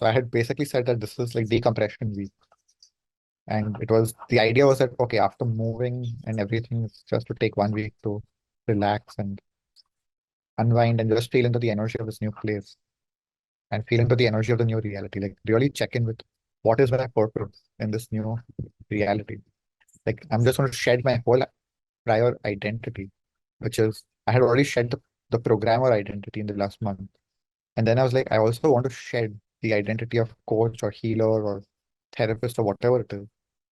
So I had basically said that this is like decompression week. And the idea was that, okay, after moving and everything, it's just to take 1 week to relax and unwind and just feel into the energy of this new place and feel into the energy of the new reality. Like really check in with what is my purpose in this new reality. Like I'm just going to shed my whole prior identity, which is I had already shed the programmer identity in the last month. And then I was like, I also want to shed the identity of coach or healer or therapist or whatever it is,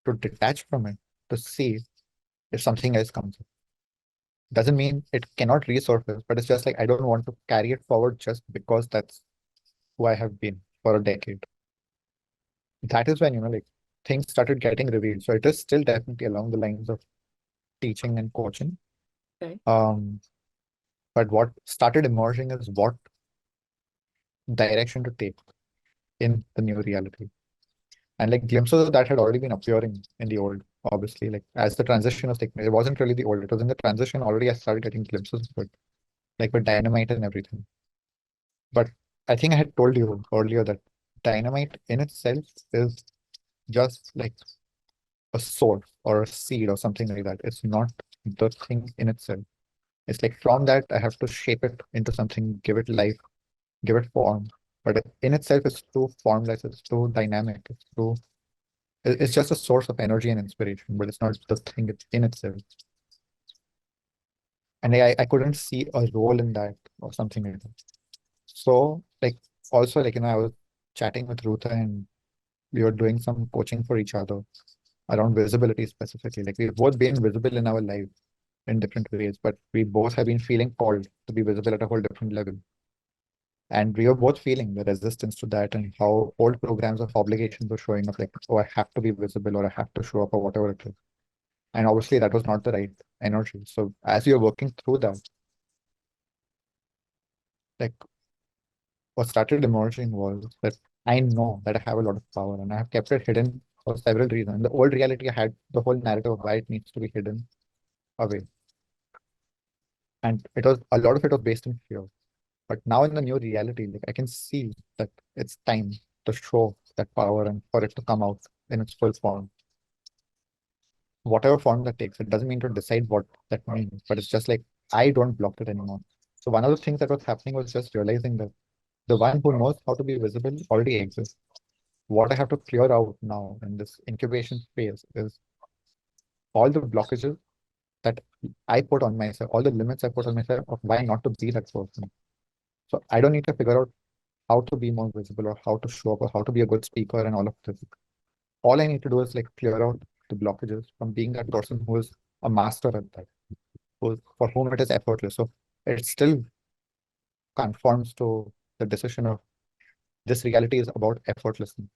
to detach from it, to see if something else comes up. Doesn't mean it cannot resurface, but it's just like I don't want to carry it forward just because that's who I have been for a decade. That is when, like things started getting revealed. So it is still definitely along the lines of teaching and coaching. Okay. But what started emerging is what direction to take in the new reality. And like glimpses of that had already been appearing in the old, obviously. Like as the transition was taking place, it wasn't really the old, it was in the transition already I started getting glimpses of it, like with dynamite and everything. But I think I had told you earlier that dynamite in itself is just like a source or a seed or something like that. It's not the thing in itself. It's like from that I have to shape it into something, give it life, give it form. But in itself, it's too formless, it's too dynamic, it's just a source of energy and inspiration, but it's not the thing in itself. And I couldn't see a role in that or something like that. So like also like I was chatting with Ruth and we were doing some coaching for each other around visibility specifically. Like we've both been visible in our life in different ways, but we both have been feeling called to be visible at a whole different level. And we were both feeling the resistance to that and how old programs of obligations were showing up like, oh, I have to be visible or I have to show up or whatever it is. And obviously that was not the right energy. So as you're working through that, like what started emerging was that I know that I have a lot of power and I have kept it hidden for several reasons. In the old reality, I had the whole narrative of why it needs to be hidden away. And it was a lot of it was based in fear. But now in the new reality, like I can see that it's time to show that power and for it to come out in its full form. Whatever form that takes, it doesn't mean to decide what that means, but it's just like I don't block it anymore. So one of the things that was happening was just realizing that the one who knows how to be visible already exists. What I have to clear out now in this incubation phase is all the blockages that I put on myself, all the limits I put on myself of why not to be that person. So I don't need to figure out how to be more visible or how to show up or how to be a good speaker and all of this. All I need to do is like clear out the blockages from being that person who is a master at that, for whom it is effortless. So it still conforms to the decision of this reality is about effortlessness.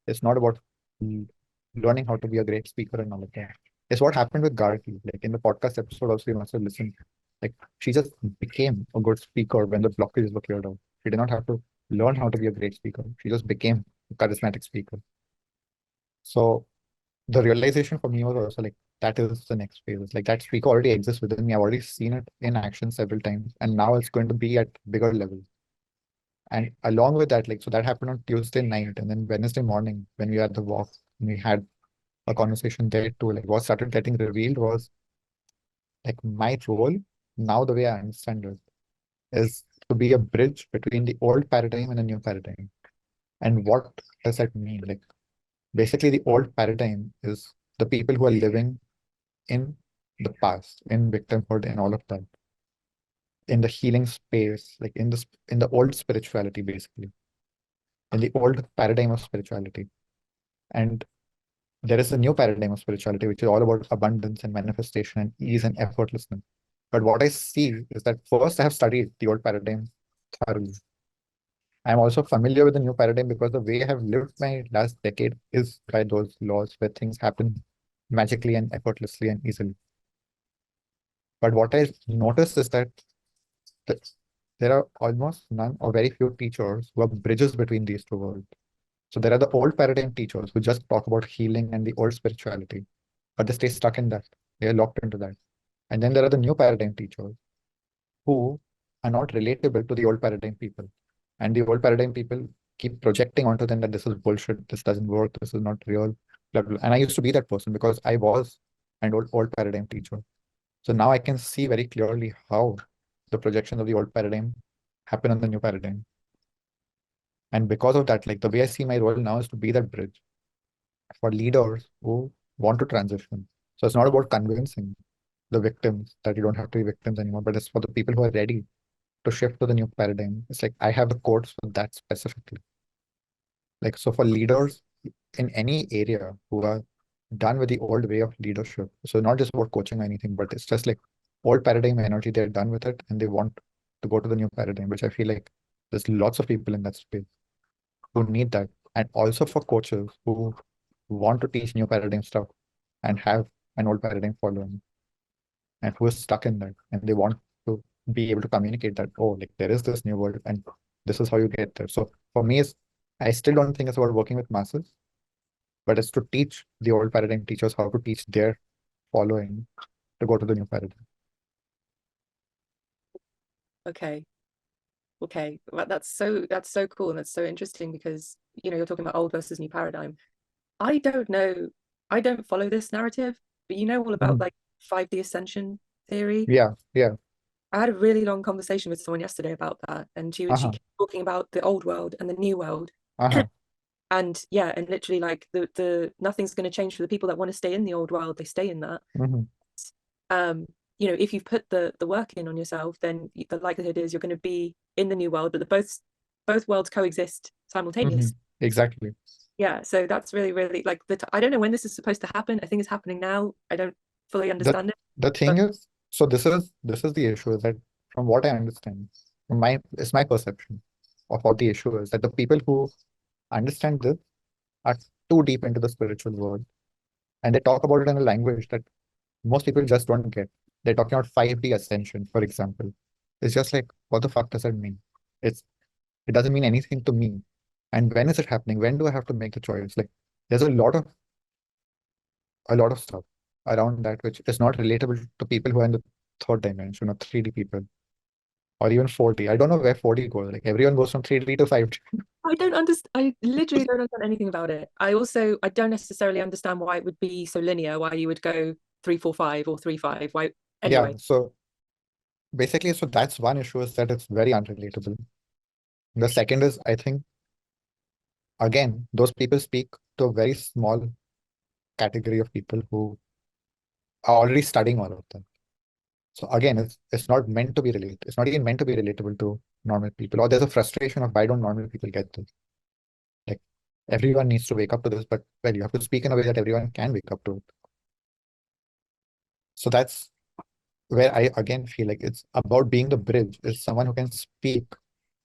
It's not about l- learning how to be a great speaker and all of that. It's what happened with Gargi. Like in the podcast episode, also you must have listened. Like she just became a good speaker when the blockages were cleared out. She did not have to learn how to be a great speaker. She just became a charismatic speaker. So the realization for me was also like that is the next phase. It's like that speaker already exists within me. I've already seen it in action several times, and now it's going to be at bigger levels. And along with that, like so that happened on Tuesday night, and then Wednesday morning when we were at the walk, we had a conversation there too. Like what started getting revealed was like my role now, the way I understand it, is to be a bridge between the old paradigm and the new paradigm. And what does that mean? Like basically, the old paradigm is the people who are living in the past, in victimhood, and all of that, in the healing space, like in the old spirituality, basically, in the old paradigm of spirituality. And there is a new paradigm of spirituality, which is all about abundance and manifestation and ease and effortlessness. But what I see is that first I have studied the old paradigm thoroughly. I'm also familiar with the new paradigm because the way I have lived my last decade is by those laws where things happen magically and effortlessly and easily. But what I noticed is that th- there are almost none or very few teachers who are bridges between these two worlds. So there are the old paradigm teachers who just talk about healing and the old spirituality, but they stay stuck in that. They are locked into that. And then there are the new paradigm teachers who are not relatable to the old paradigm people. And the old paradigm people keep projecting onto them that this is bullshit, this doesn't work, this is not real, blah, blah. And I used to be that person because I was an old paradigm teacher. So now I can see very clearly how the projections of the old paradigm happen on the new paradigm. And because of that, like the way I see my role now is to be that bridge for leaders who want to transition. So it's not about convincing the victims that you don't have to be victims anymore, but it's for the people who are ready to shift to the new paradigm. It's like I have the codes for that specifically. Like, so for leaders in any area who are done with the old way of leadership, so not just about coaching or anything, but it's just like old paradigm energy, they're done with it and they want to go to the new paradigm, which I feel like there's lots of people in that space who need that. And also for coaches who want to teach new paradigm stuff and have an old paradigm following and who is stuck in that and they want to be able to communicate that, oh, like there is this new world and this is how you get there. So for me, I still don't think it's about working with masses, but it's to teach the old paradigm teachers how to teach their following to go to the new paradigm. Okay. Okay. Well, that's so cool, and that's so interesting because you're talking about old versus new paradigm. I don't know. I don't follow this narrative, but you know all about Mhm. like 5D ascension theory. Yeah, yeah. I had a really long conversation with someone yesterday about that, and she Uh-huh. kept talking about the old world and the new world. Uh-huh. And yeah, and literally like the nothing's going to change for the people that want to stay in the old world, they stay in that. Hmm. um if you've put the work in on yourself, then the likelihood is you're going to be in the new world, but the both worlds coexist Hmm. simultaneously. Exactly. Yeah, so that's really, really like I don't know when this is supposed to happen. I think it's happening now. I don't fully The understand it, the but thing is, so this is the issue is that from what I understand, from my perception of what the issue is that the people who understand this are too deep into the spiritual world and they talk about it in a language that most people just don't get. They're talking about 5D ascension, for example. It's just like, what the fuck does that mean? It's it doesn't mean anything to me. And when is it happening? When do I have to make the choice? Like there's a lot of stuff around that which is not relatable to people who are in the third dimension or 3D people or even 4D. I don't know where 4D goes. Like everyone goes from 3D to 5D. I don't understand. I literally don't understand anything about it. I don't necessarily understand why it would be so linear, why you would go 345 or 35. Why Yeah. anyway? So basically, so that's one issue is that it's very unrelatable. The second is, I think, again, those people speak to a very small category of people who are already studying all of them. So again, it's not meant to be related. It's not even meant to be relatable to normal people. Or there's a frustration of why don't normal people get this? Like everyone needs to wake up to this, but well, you have to speak in a way that everyone can wake up to it. So that's where I again feel like it's about being the bridge, is someone who can speak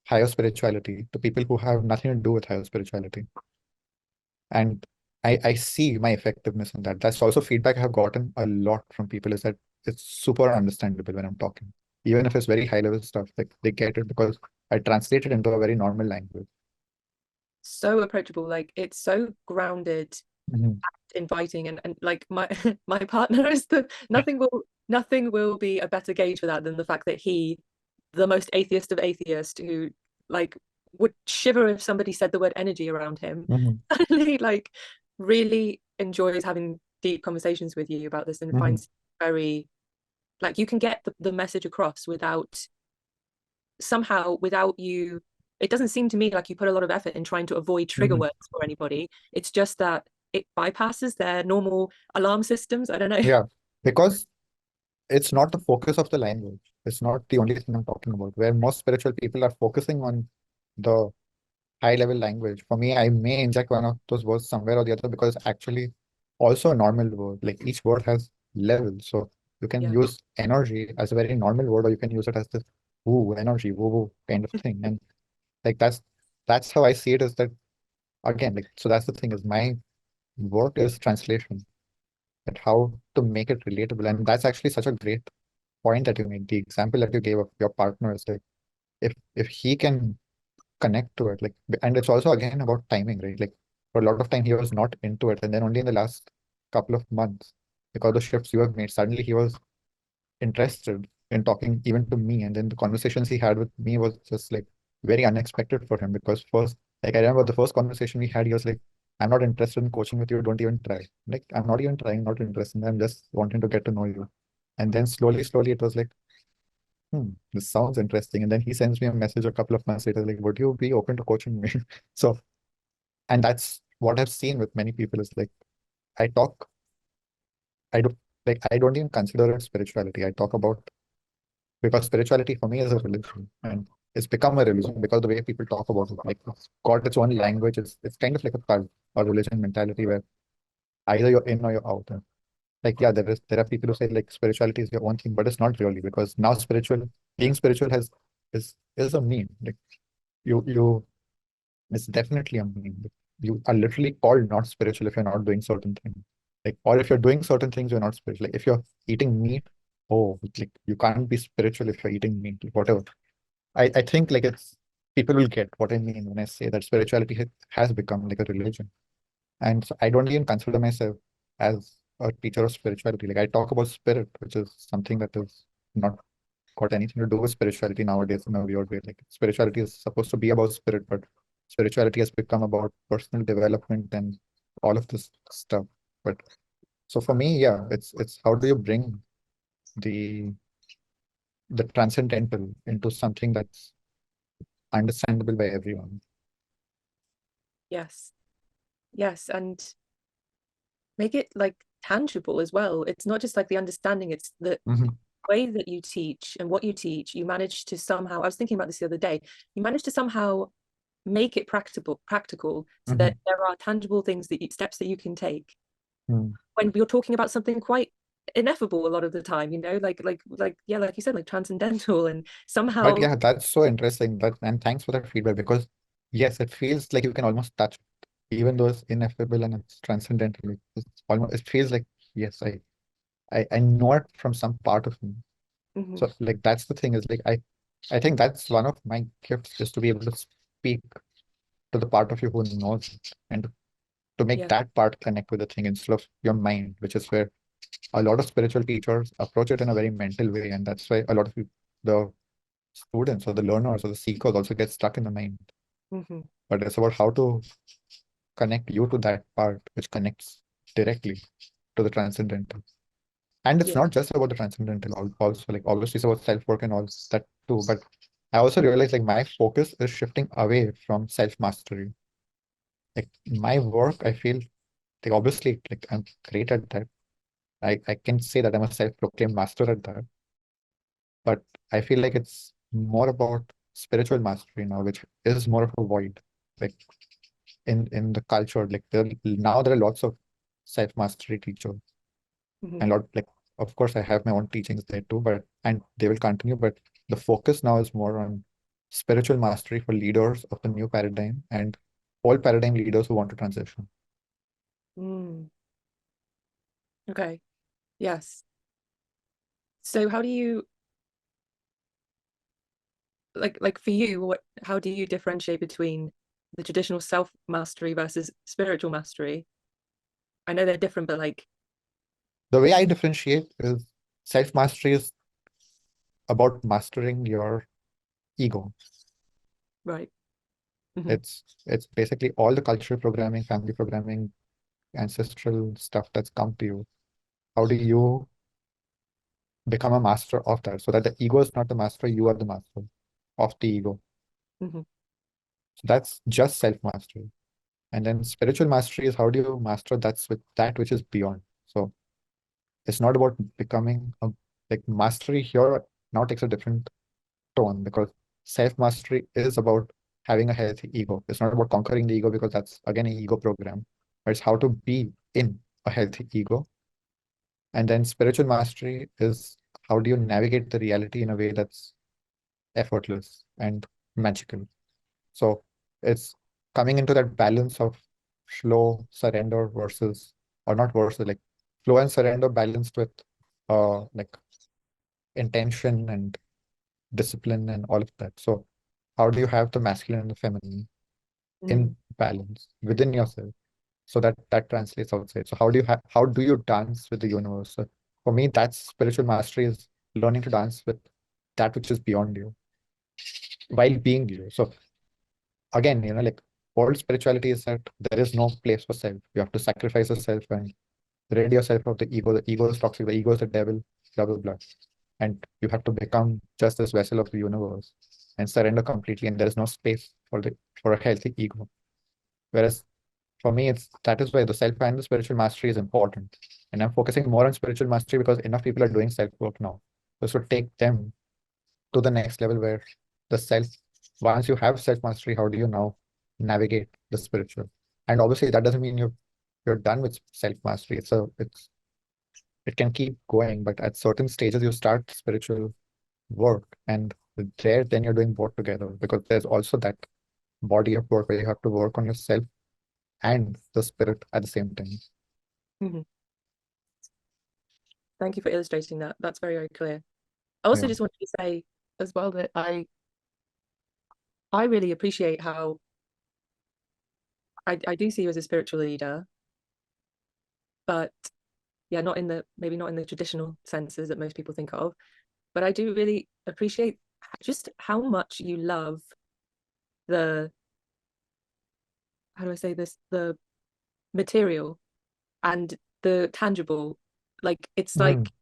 higher spirituality to people who have nothing to do with higher spirituality. And I see my effectiveness in that. That's also feedback I have gotten a lot from people is that it's super understandable when I'm talking. Even if it's very high level stuff, like they get it because I translate it into a very normal language. So approachable, like it's so grounded, Mhm. inviting, and like my my partner is nothing will be a better gauge for that than the fact that the most atheist of atheists, who like would shiver if somebody said the word energy around him, Mhm. suddenly like really enjoys having deep conversations with you about this and Mhm. finds very like you can get the message across without you. It doesn't seem to me like you put a lot of effort in trying to avoid trigger Mhm. words for anybody. It's just that it bypasses their normal alarm systems. I don't know. Yeah, because it's not the focus of the language. It's not the only thing I'm talking about. Where most spiritual people are focusing on the high level language. For me, I may inject one of those words somewhere or the other because it's actually also a normal word. Like each word has levels. So you can Yeah. use energy as a very normal word, or you can use it as this woo energy, woo woo kind of thing. And like that's how I see it is that again, like so that's the thing is my work is translation and how to make it relatable. And that's actually such a great point that you made. The example that you gave of your partner is like if he can connect to it. Like, and it's also again about timing, right? Like for a lot of time he was not into it, and then only in the last couple of months, because of the shifts you have made, suddenly he was interested in talking even to me. And then the conversations he had with me was just like very unexpected for him because first Like I remember the first conversation we had, he was like, I'm not interested in coaching with you, don't even try. Like, I'm not even trying, not interested. I'm just wanting to get to know you. And then slowly it was like, this sounds interesting. And then he sends me a message a couple of months later, like, would you be open to coaching me? So, and that's what I've seen with many people is like, I talk, I do I don't even consider it spirituality. I talk about, because spirituality for me is a religion and it's become a religion because the way people talk about it, like it's got its own language. It's kind of like a cult or religion mentality where either you're in or you're out. And like, yeah, there are people who say like spirituality is your own thing, but it's not really, because now being spiritual is a meme. Like you it's definitely a meme. You are literally called not spiritual if you're not doing certain things. Like, or if you're doing certain things, you're not spiritual. Like if you're eating meat, oh, like you can't be spiritual if you're eating meat, like, whatever. I think like it's people will get what I mean when I say that spirituality has become like a religion. And so I don't even consider myself as a teacher of spirituality. Like I talk about spirit, which is something that is not got anything to do with spirituality nowadays in a weird way. Like spirituality is supposed to be about spirit, but spirituality has become about personal development and all of this stuff. But so for me, yeah, it's how do you bring the the transcendental into something that's understandable by everyone. Yes. Yes. And make it like tangible as well. It's not just like the understanding, it's the Mhm. way that you teach and what you teach. You manage to somehow, I was thinking about this the other day, you manage to somehow make it practical so that Mhm. there are tangible things that steps that you can take Mm. when you're talking about something quite ineffable a lot of the time, like yeah, like you said, like transcendental, and But somehow yeah, that's so interesting. And thanks for that feedback, because yes, it feels like you can almost touch it, even though it's ineffable and it's transcendental. It's almost it feels like yes, I know it from some part of me. mhm, So like that's the thing is like I think that's one of my gifts is to be able to speak to the part of you who knows it, and to make yeah, that part connect with the thing instead of your mind, which is where a lot of spiritual teachers approach it in a very mental way, and that's why a lot of the students or the learners or the seekers also get stuck in the mind. mhm, But it's about how to connect you to that part which connects directly to the transcendental. And it's yeah, not just about the transcendental, also like obviously it's about self-work and all that too. But I also realized like my focus is shifting away from self-mastery. Like my work, I feel like obviously like I'm great at that. I can say that I'm a self-proclaimed master at that. But I feel like it's more about spiritual mastery now, which is more of a void. Like in the culture, like now there are lots of self-mastery teachers mhm, and lot like of course I have my own teachings there too, but and they will continue, but the focus now is more on spiritual mastery for leaders of the new paradigm and all paradigm leaders who want to transition. mm, okay, yes. So how do you like for you, how do you differentiate between the traditional self mastery versus spiritual mastery? I know they're different, but like, The way I differentiate is self-mastery is about mastering your ego. right. Hmm. It's basically all the cultural programming, family programming, ancestral stuff that's come to you. How do you become a master of that so that the ego is not the master, you are the master of the ego? Hmm. So that's just self-mastery. And then spiritual mastery is how do you master that which is beyond. So it's not about becoming a like mastery here now takes a different tone, because self-mastery is about having a healthy ego. It's not about conquering the ego, because that's again an ego program. But it's how to be in a healthy ego. And then spiritual mastery is how do you navigate the reality in a way that's effortless and magical. So it's coming into that balance of flow, surrender versus, or not versus, like flow and surrender balanced with like intention and discipline and all of that. So how do you have the masculine and the feminine Mm. in balance within yourself so that that translates outside? So how do you dance with the universe? So for me, that's spiritual mastery is learning to dance with that which is beyond you while being you. So again, like old spirituality is that there is no place for self. You have to sacrifice yourself and rid yourself of the ego. The ego is toxic, the ego is the devil, blah blah blah. And you have to become just this vessel of the universe and surrender completely, and there is no space for a healthy ego. Whereas for me, it's that is why the self and the spiritual mastery is important. And I'm focusing more on spiritual mastery because enough people are doing self work now. So take them to the next level where the self, once you have self mastery, how do you now navigate the spiritual? And obviously, that doesn't mean you're done with self mastery. It can keep going, but at certain stages, you start spiritual work, and there then you're doing both together because there's also that body of work where you have to work on yourself and the spirit at the same time. Mhm. Thank you for illustrating that. That's very, very clear. I also Yeah. just wanted to say as well that I really appreciate how I do see you as a spiritual leader, but yeah, maybe not in the traditional senses that most people think of, but I do really appreciate just how much you love the, how do I say this, the material and the tangible. Like it's Mm. like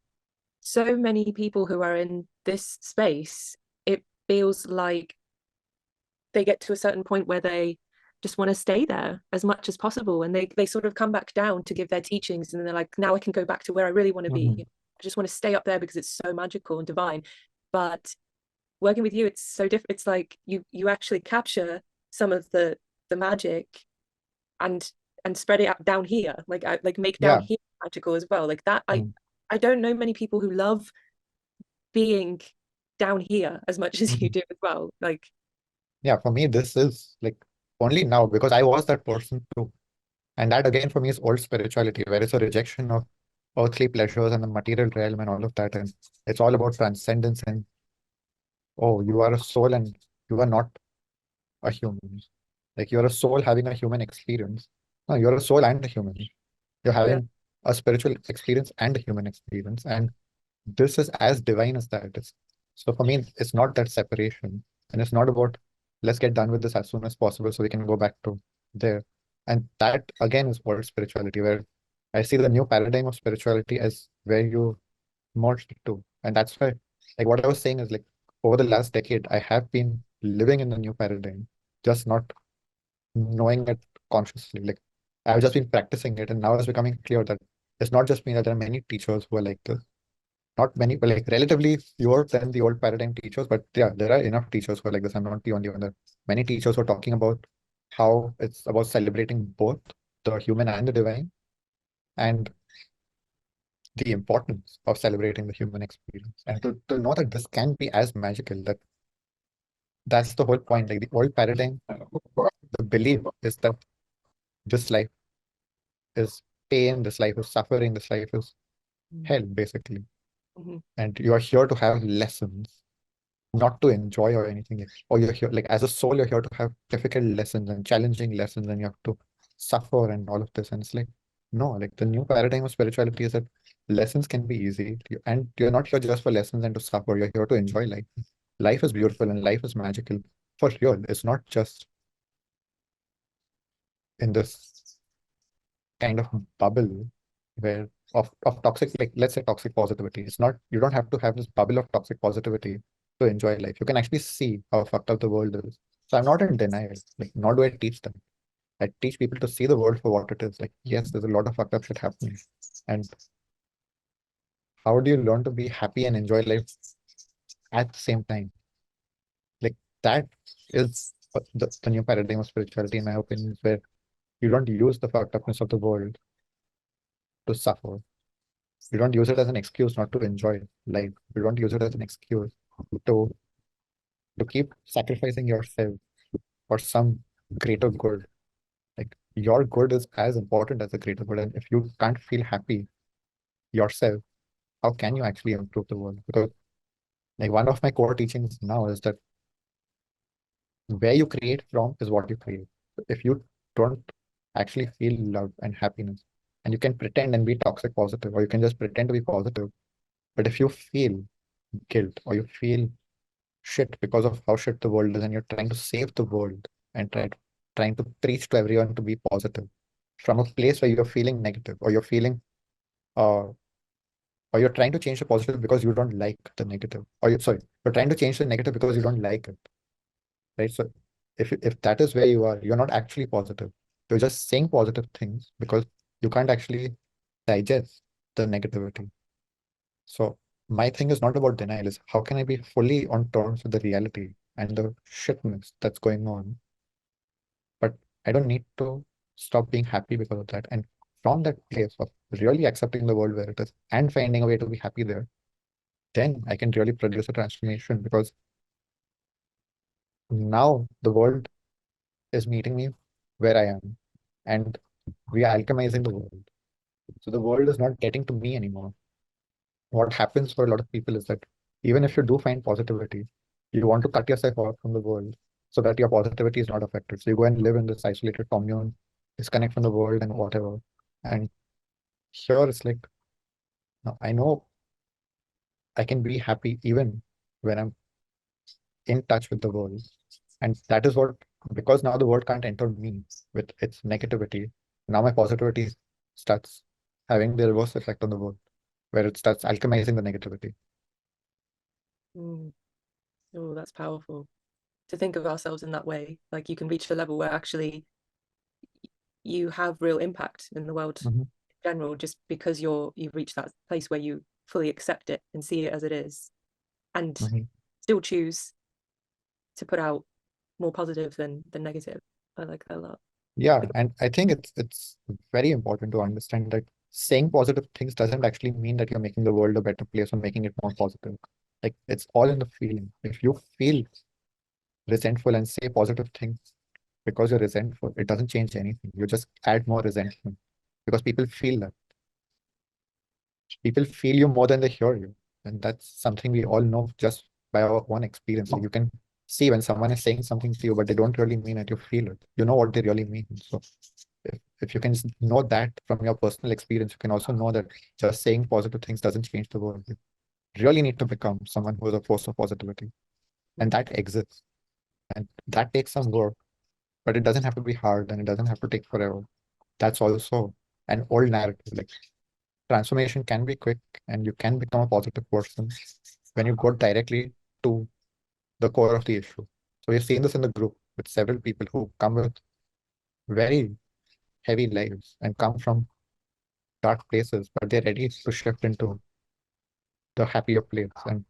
so many people who are in this space, it feels like they get to a certain point where they just want to stay there as much as possible, and they sort of come back down to give their teachings, and they're like, now I can go back to where I really want to be. Mhm. I just want to stay up there because it's so magical and divine. But working with you, it's so different. It's like you actually capture some of the magic and spread it out down here, like make down Yeah. here magical as well, like that. Mm. I don't know many people who love being down here as much as you Mhm. do as well. Like, Yeah, for me, this is like only now because I was that person too. And that again for me is old spirituality, where it's a rejection of earthly pleasures and the material realm and all of that. And it's all about transcendence and, oh, you are a soul and you are not a human. Like you're a soul having a human experience. No, you're a soul and a human. You're yeah, having a spiritual experience and a human experience. And this is as divine as that is. So for me, it's not that separation. And it's not about let's get done with this as soon as possible so we can go back to there. And that again is world spirituality, where I see the new paradigm of spirituality as where you merge the two. And that's why, like what I was saying is like over the last decade, I have been living in the new paradigm, just not knowing it consciously. Like I've just been practicing it, and now it's becoming clear that it's not just me, that there are many teachers who are like this. Not many, but like relatively fewer than the old paradigm teachers. But yeah, there are enough teachers who are like this. I'm not the only one. There are many teachers who are talking about how it's about celebrating both the human and the divine, and the importance of celebrating the human experience. And to know that this can be as magical, that's the whole point. Like the old paradigm, the belief is that this life is pain, this life is suffering, this life is hell, basically. mm-hmm. And you are here to have lessons, not to enjoy or anything. Or you're here, like as a soul, you're here to have difficult lessons and challenging lessons, and you have to suffer and all of this. And it's like, no, like the new paradigm of spirituality is that lessons can be easy. And you're not here just for lessons and to suffer. You're here to enjoy life. Life is beautiful and life is magical for real. It's not just in this kind of bubble where of toxic, like let's say toxic positivity. It's not, you don't have to have this bubble of toxic positivity to enjoy life. You can actually see how fucked up the world is. So I'm not in denial. Like, nor do I teach them. I teach people to see the world for what it is. Like, yes, there's a lot of fucked up shit happening. And how do you learn to be happy and enjoy life at the same time? Like that is the new paradigm of spirituality, in my opinion, where you don't use the fucked upness of the world to suffer. You don't use it as an excuse not to enjoy life. You don't use it as an excuse to keep sacrificing yourself for some greater good. Like your good is as important as the greater good. And if you can't feel happy yourself, how can you actually improve the world? Because like one of my core teachings now is that where you create from is what you create. If you don't actually feel love and happiness, and you can pretend and be toxic positive, or you can just pretend to be positive, but if you feel guilt or you feel shit because of how shit the world is, and you're trying to save the world and try to trying to preach to everyone to be positive from a place where you're feeling negative, or you're feeling uh or you're trying to change the positive because you don't like the negative, or you're trying to change the negative because you don't like it, right? So if that is where you are, you're not actually positive. You're just saying positive things because you can't actually digest the negativity. So my thing is not about denial, is how can I be fully on terms with the reality and the shitness that's going on, but I don't need to stop being happy because of that. And from that place of really accepting the world where it is and finding a way to be happy there, then I can really produce a transformation, because now the world is meeting me where I am, and we are alchemizing the world. So the world is not getting to me anymore. What happens for a lot of people is that even if you do find positivity, you want to cut yourself off from the world so that your positivity is not affected. So you go and live in this isolated commune, disconnect from the world and whatever. And here it's like, no, I know I can be happy even when I'm in touch with the world. And that is what, because now the world can't enter me with its negativity, now my positivity starts having the reverse effect on the world, where it starts alchemizing the negativity. Mm. Oh, that's powerful. To think of ourselves in that way, like you can reach a level where actually you have real impact in the world Mhm, in general, just because you've reached that place where you fully accept it and see it as it is, and mhm. still choose to put out more positive than negative. I like that a lot. Yeah, and I think it's very important to understand that saying positive things doesn't actually mean that you're making the world a better place or making it more positive. Like, it's all in the feeling. If you feel resentful and say positive things because you're resentful, it doesn't change anything. You just add more resentment, because people feel that. People feel you more than they hear you. And that's something we all know just by our own experience. Like, you can see when someone is saying something to you, but they don't really mean it, you feel it. You know what they really mean. So if you can know that from your personal experience, you can also know that just saying positive things doesn't change the world. You really need to become someone who is a force of positivity. And that exists. And that takes some work, but it doesn't have to be hard and it doesn't have to take forever. That's also an old narrative. Like, transformation can be quick and you can become a positive person when you go directly to the core of the issue. So we've seen this in the group with several people who come with very heavy lives and come from dark places, but they're ready to shift into the happier place. And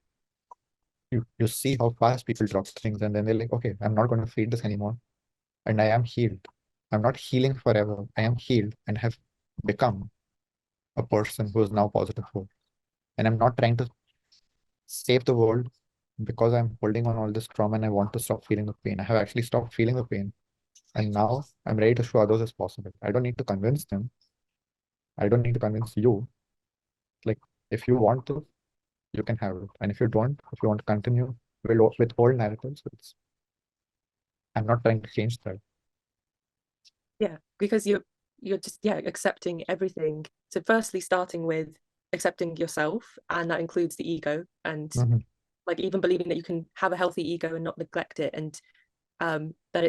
you see how fast people drop things, and then they're like, okay, I'm not going to feed this anymore. And I am healed. I'm not healing forever. I am healed and have become a person who is now positive hope. And I'm not trying to save the world because I'm holding on all this trauma and I want to stop feeling the pain. I have actually stopped feeling the pain. And now I'm ready to show others it's possible. I don't need to convince them. I don't need to convince you. Like, if you want to, you can have it. And if you don't, if you want to continue with old narratives, I'm not trying to change that. Yeah, because you're just accepting everything. So firstly, starting with accepting yourself, and that includes the ego, and Mhm, like even believing that you can have a healthy ego and not neglect it, and that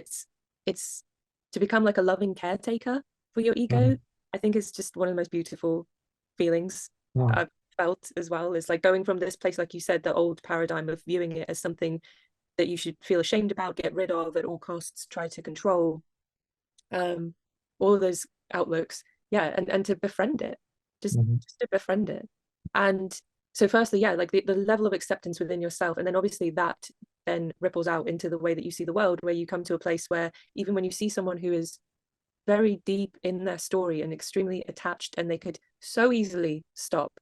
it's to become like a loving caretaker for your ego. mhm, I think is just one of the most beautiful feelings mhm, I've felt as well. Is like going from this place, like you said, the old paradigm of viewing it as something that you should feel ashamed about, get rid of at all costs, try to control, um all of those outlooks, yeah, and to befriend it, just mhm. just to befriend it. And so firstly, yeah, like the level of acceptance within yourself, and then obviously that then ripples out into the way that you see the world, where you come to a place where even when you see someone who is very deep in their story and extremely attached, and they could so easily stop,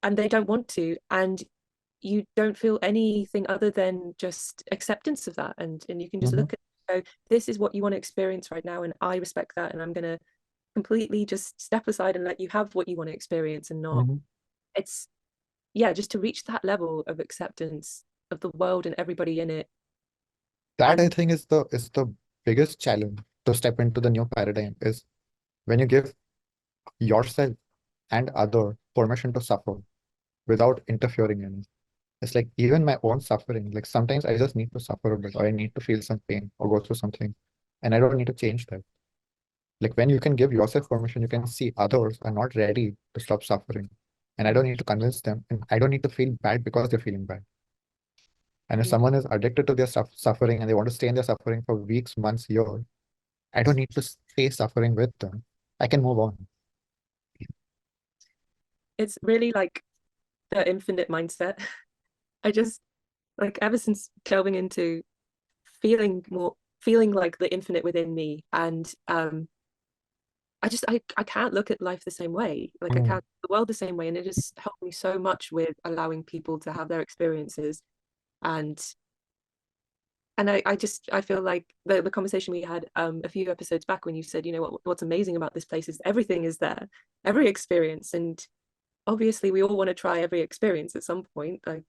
and they don't want to, and you don't feel anything other than just acceptance of that, and you can just Mhm, look at it, go, this is what you want to experience right now, and I respect that, and I'm going to completely just step aside and let you have what you want to experience, and not, mhm. it's, yeah, just to reach that level of acceptance of the world and everybody in it. That, I And think, is the biggest challenge to step into the new paradigm, is when you give yourself and other permission to suffer without interfering in it. It's like, even my own suffering, like sometimes I just need to suffer a bit, or I need to feel some pain or go through something. and I don't need to change that. Like when you can give yourself permission, you can see others are not ready to stop suffering. And I don't need to convince them, and I don't need to feel bad because they're feeling bad. And if Mm. someone is addicted to their suffering and they want to stay in their suffering for weeks, months, years, I don't need to stay suffering with them. I can move on. It's really like the infinite mindset. I just like ever since delving into feeling like the infinite within me, and I can't look at life the same way. Like I Mm, can't the world the same way, and it just helped me so much with allowing people to have their experiences. And I feel like the conversation we had a few episodes back when you said, you know, what's amazing about this place is everything is there, every experience. And obviously we all want to try every experience at some point. Like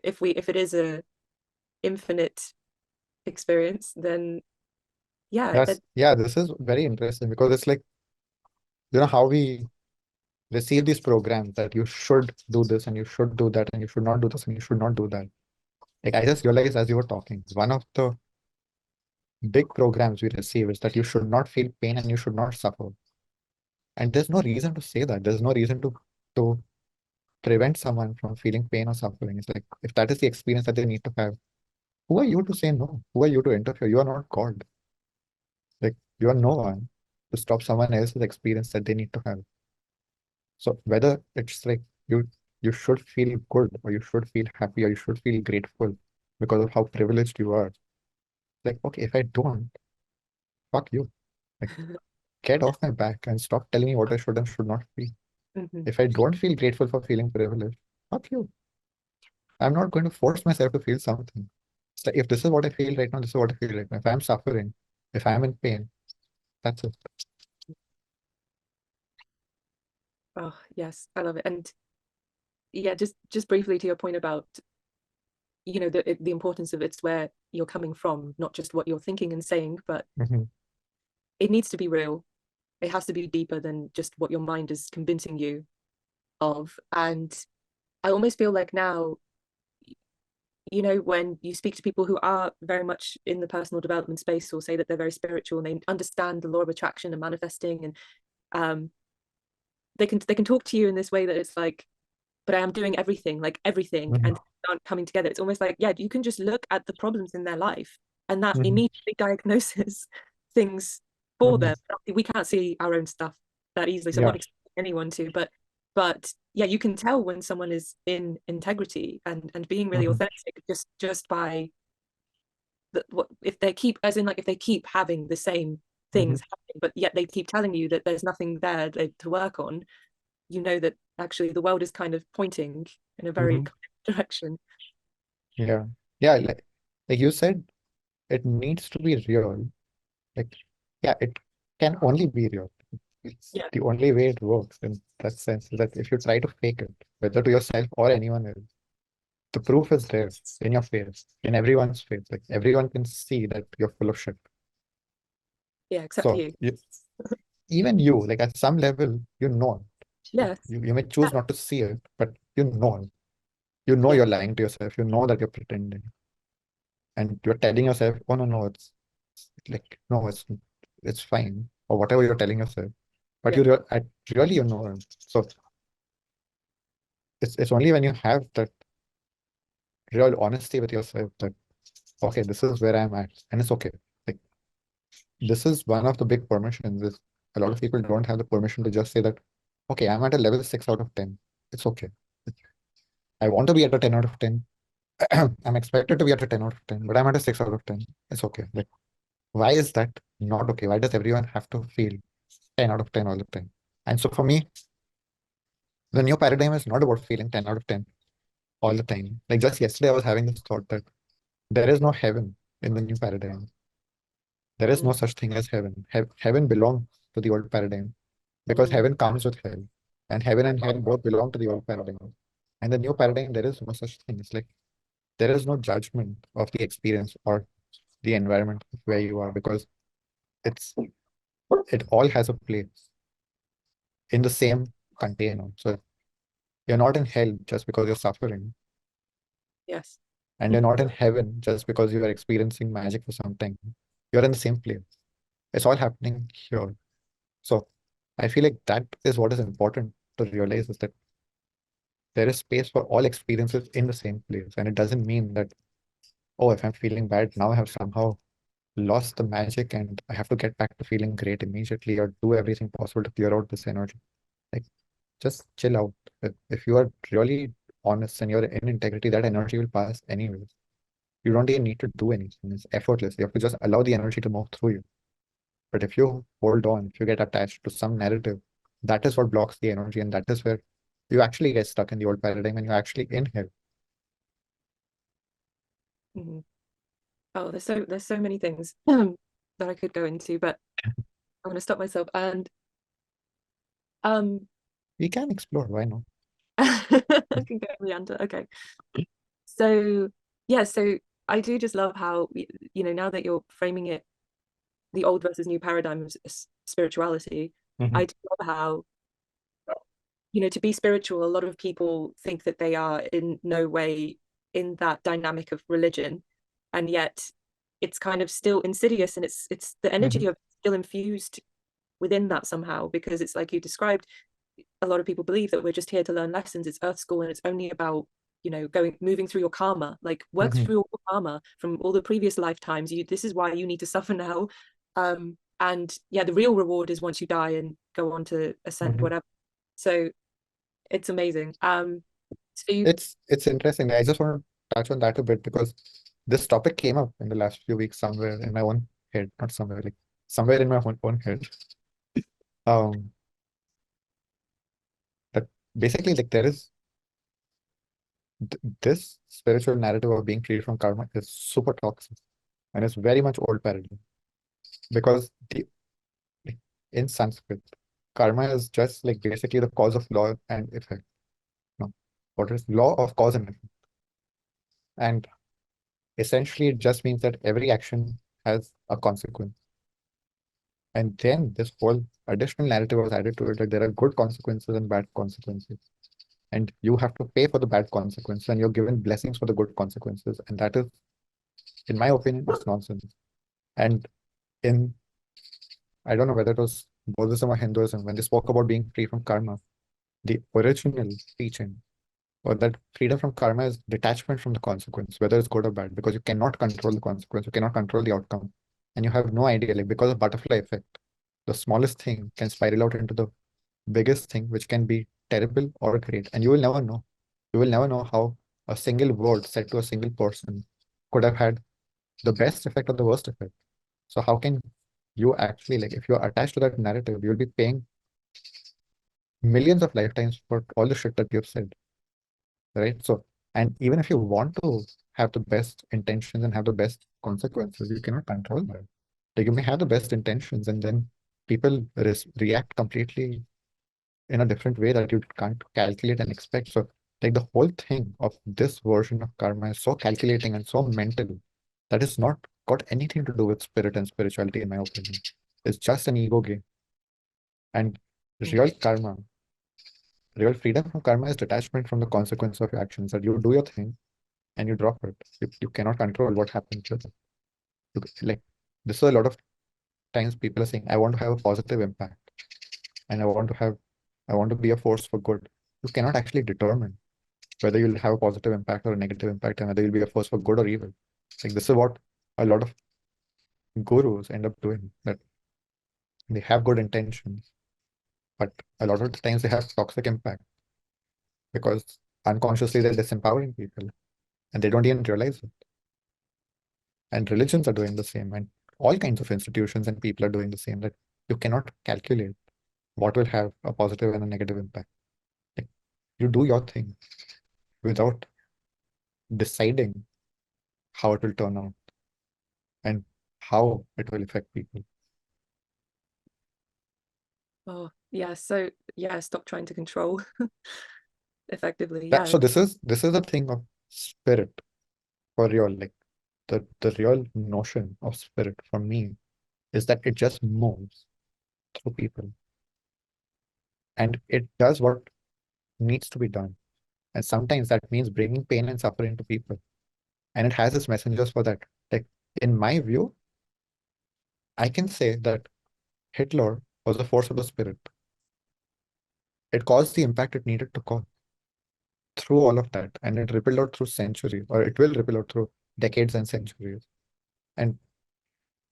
if it is a infinite experience, then yeah, yes, yeah, this is very interesting because it's like, how we receive these programs that you should do this and you should do that and you should not do this and you should not do that. Like I just realized as you were talking, one of the big programs we receive is that you should not feel pain and you should not suffer. And there's no reason to say that. There's no reason to prevent someone from feeling pain or suffering. It's like if that is the experience that they need to have, who are you to say no? Who are you to interfere? You are not God. Like you are no one to stop someone else's experience that they need to have. So whether it's like you should feel good or you should feel happy or you should feel grateful because of how privileged you are. Like, okay, if I don't, fuck you. Like get off my back and stop telling me what I should and should not feel. Mhm. If I don't feel grateful for feeling privileged, fuck you. I'm not going to force myself to feel something. It's like if this is what I feel right now, this is what I feel right now. If I'm suffering, if I'm in pain, that's it. Oh yes, I love it. And yeah, just briefly to your point about, you know, the importance of it's where you're coming from, not just what you're thinking and saying, but Mhm, it needs to be real. It has to be deeper than just what your mind is convincing you of. And I almost feel like now, you know, when you speak to people who are very much in the personal development space or say that they're very spiritual and they understand the law of attraction and manifesting, and um they can talk to you in this way that it's like, but I am doing everything, like everything, mhm, and aren't coming together. It's almost like, yeah, you can just look at the problems in their life and that mhm, immediately diagnoses things for mhm. them. We can't see our own stuff that easily, so I'm Yeah. not expecting anyone to, but yeah, you can tell when someone is in integrity and being really Mhm, authentic just by what if they keep, as in like if they keep having the same mhm, things happening, but yet they keep telling you that there's nothing there to work on, you know that actually the world is kind of pointing in a very mhm. direction. Yeah. Yeah. Like you said, it needs to be real. Like, yeah, it can only be real. It's Yeah, the only way it works in that sense is that if you try to fake it, whether to yourself or anyone else, the proof is there in your face, in everyone's face. Like everyone can see that you're full of shit. yeah, except So you. even you, like at some level, you know it. Like, Yes. you may choose not to see it, but you know it. You know Yeah, you're lying to yourself. You know that you're pretending. And you're telling yourself, oh no, like no, it's fine. Or whatever you're telling yourself. But yeah, really you know it. So it's only when you have that real honesty with yourself that okay, this is where I'm at. And it's okay. Like this is one of the big permissions is a lot of people don't have the permission to just say that, okay, I'm at a level 6 out of 10. It's okay. I want to be at a 10 out of 10. I'm expected to be at a 10 out of 10, but I'm at a 6 out of 10. It's okay. Like, why is that not okay? Why does everyone have to feel 10 out of 10 all the time? And so for me, the new paradigm is not about feeling 10 out of 10 all the time. Like just yesterday, I was having this thought that there is no heaven in the new paradigm. There is no mm, such thing as heaven. Heaven belongs to the old paradigm because mm, heaven comes with hell, and heaven and hell both belong to the old paradigm. And the new paradigm, there is no such thing. It's like there is no judgment of the experience or the environment of where you are because it's it all has a place in the same container. So you're not in hell just because you're suffering, yes. and you're not in heaven just because you are experiencing magic for some time. You're in the same place. It's all happening here. So I feel like that is what is important to realize, is that there is space for all experiences in the same place. And it doesn't mean that, oh, if I'm feeling bad, now I have somehow lost the magic and I have to get back to feeling great immediately or do everything possible to clear out this energy. Like, just chill out. If you are really honest and you're in integrity, that energy will pass anyways. You don't even need to do anything. It's effortless. You have to just allow the energy to move through you. But if you hold on, if you get attached to some narrative, that is what blocks the energy, and that is where you actually get stuck in the old paradigm and you actually inhale. Hmm. Oh, there's so many things that I could go into, but I'm gonna stop myself. And um We can explore, why not? I can go meander. Okay. So yeah, so I do just love how now that you're framing it, the old versus new paradigm of spirituality, Mhm. I do love how, to be spiritual, a lot of people think that they are in no way in that dynamic of religion, and yet it's kind of still insidious, and it's the energy Mhm. of still infused within that somehow, because it's like you described, a lot of people believe that we're just here to learn lessons. It's earth school, and it's only about moving through your karma, like work Mhm. through all the karma from all the previous lifetimes. This is why you need to suffer now. And yeah, the real reward is once you die and go on to ascend, Mhm. whatever. So it's amazing. So you It's interesting. I just want to touch on that a bit because this topic came up in the last few weeks somewhere in my own head, not somewhere, like somewhere in my own head. Um, that basically, like, there is this spiritual narrative of being free from karma is super toxic, and it's very much old paradigm, because like, in Sanskrit, karma is just like basically the cause of law and effect. No, what is law of cause and effect? And essentially, it just means that every action has a consequence. And then this whole additional narrative was added to it, that there are good consequences and bad consequences. And you have to pay for the bad consequences, and you're given blessings for the good consequences. And that is, in my opinion, it's nonsense. And in, I don't know whether it was Buddhism or Hinduism, when they spoke about being free from karma, the original teaching, or that freedom from karma is detachment from the consequence, whether it's good or bad, because you cannot control the consequence, you cannot control the outcome, and you have no idea. Like, because of butterfly effect, the smallest thing can spiral out into the biggest thing, which can be terrible or great, and you will never know. You will never know how a single word said to a single person could have had the best effect or the worst effect. So how can you actually, like, if you're attached to that narrative, you'll be paying millions of lifetimes for all the shit that you've said, right? So, and even if you want to have the best intentions and have the best consequences, you cannot control that. Like, you may have the best intentions, and then people react completely in a different way that you can't calculate and expect. So, like, the whole thing of this version of karma is so calculating and so mental that it's not got anything to do with spirit and spirituality, in my opinion. It's just an ego game. And real karma, real freedom from karma is detachment from the consequence of your actions. That you do your thing and you drop it. You cannot control what happens with it. Like, this is a lot of times people are saying, I want to have a positive impact, and I want to be a force for good. You cannot actually determine whether you'll have a positive impact or a negative impact, and whether you'll be a force for good or evil. Like, this is what a lot of gurus end up doing, that they have good intentions, but a lot of the times they have toxic impact, because unconsciously they're disempowering people and they don't even realize it. And religions are doing the same, and all kinds of institutions and people are doing the same, that you cannot calculate what will have a positive and a negative impact. Like, you do your thing without deciding how it will turn out and how it will affect people. Oh yeah, so yeah, stop trying to control effectively. That, Yeah. so this is the thing of spirit for real. Like, the real notion of spirit for me is that it just moves through people, and it does what needs to be done. And sometimes that means bringing pain and suffering to people. And it has its messengers for that. Like, in my view, I can say that Hitler was a force of the spirit. It caused the impact it needed to cause through all of that, and it rippled out through centuries, or it will ripple out through decades and centuries. And